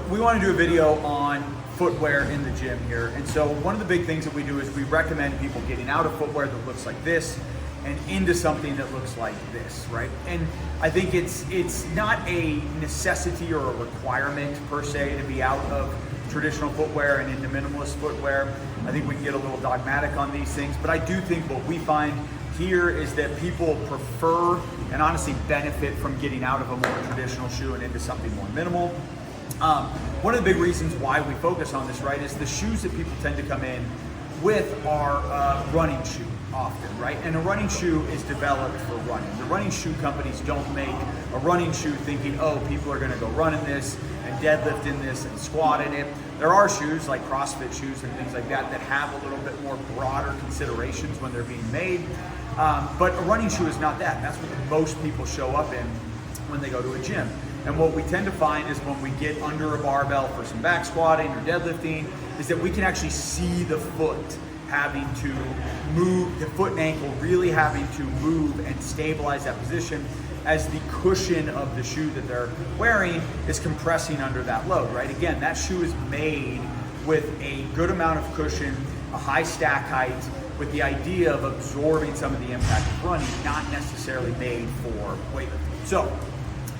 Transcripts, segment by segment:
we want to do a video on footwear in the gym here. And so one of the big things that we do is we recommend people getting out of footwear that looks like this and into something that looks like this, right? And I think it's not a necessity or a requirement per se to be out of traditional footwear and into minimalist footwear. I think we can get a little dogmatic on these things, but I do think what we find here is that people prefer and honestly benefit from getting out of a more traditional shoe and into something more minimal. One of the big reasons why we focus on this, right, is the shoes that people tend to come in with are running shoe often, right? And a running shoe is developed for running. The running shoe companies don't make a running shoe thinking, oh, people are gonna go run in this and deadlift in this and squat in it. There are shoes like CrossFit shoes and things like that that have a little bit more broader considerations when they're being made. But a running shoe is not that. That's what most people show up in when they go to a gym. And what we tend to find is when we get under a barbell for some back squatting or deadlifting, is that we can actually see the foot having to move, the foot and ankle really having to move and stabilize that position as the cushion of the shoe that they're wearing is compressing under that load, right? Again, that shoe is made with a good amount of cushion, a high stack height, with the idea of absorbing some of the impact of running, not necessarily made for weightlifting. So,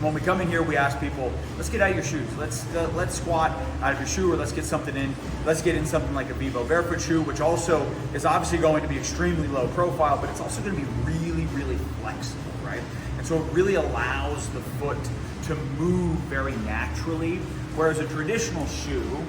when we come in here, we ask people, let's get out of your shoes. Let's squat out of your shoe, or let's get something in. Let's get in something like a Barefoot shoe, which also is obviously going to be extremely low profile, but it's also going to be really, really flexible, right? And so it really allows the foot to move very naturally, whereas a traditional shoe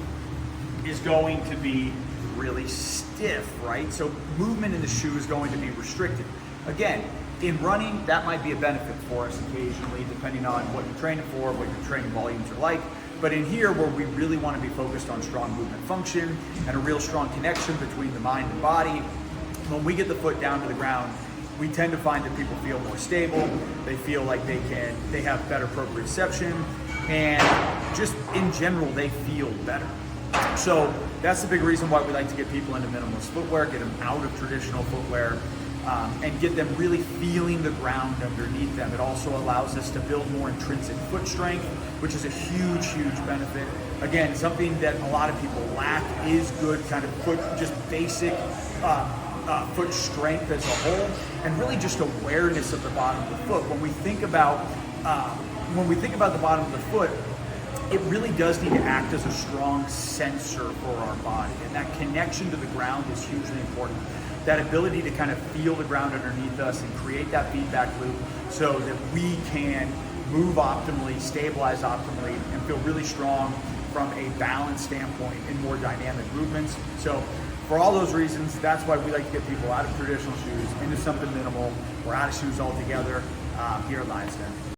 is going to be really stiff, right? So movement in the shoe is going to be restricted. Again, in running, that might be a benefit for us occasionally, depending on what you're training for, what your training volumes are like. But in here, where we really want to be focused on strong movement function and a real strong connection between the mind and body, when we get the foot down to the ground, we tend to find that people feel more stable. They feel like they have better proprioception, and just in general, they feel better. So that's the big reason why we like to get people into minimalist footwear, get them out of traditional footwear, and get them really feeling the ground underneath them. It also allows us to build more intrinsic foot strength, which is a huge, huge benefit. Again, something that a lot of people lack is good kind of foot, just basic foot strength as a whole, and really just awareness of the bottom of the foot. When we think about the bottom of the foot, it really does need to act as a strong sensor for our body, and that connection to the ground is hugely important. That ability to kind of feel the ground underneath us and create that feedback loop so that we can move optimally, stabilize optimally, and feel really strong from a balance standpoint in more dynamic movements. So for all those reasons, that's why we like to get people out of traditional shoes into something minimal. We're out of shoes altogether here at Lions Den.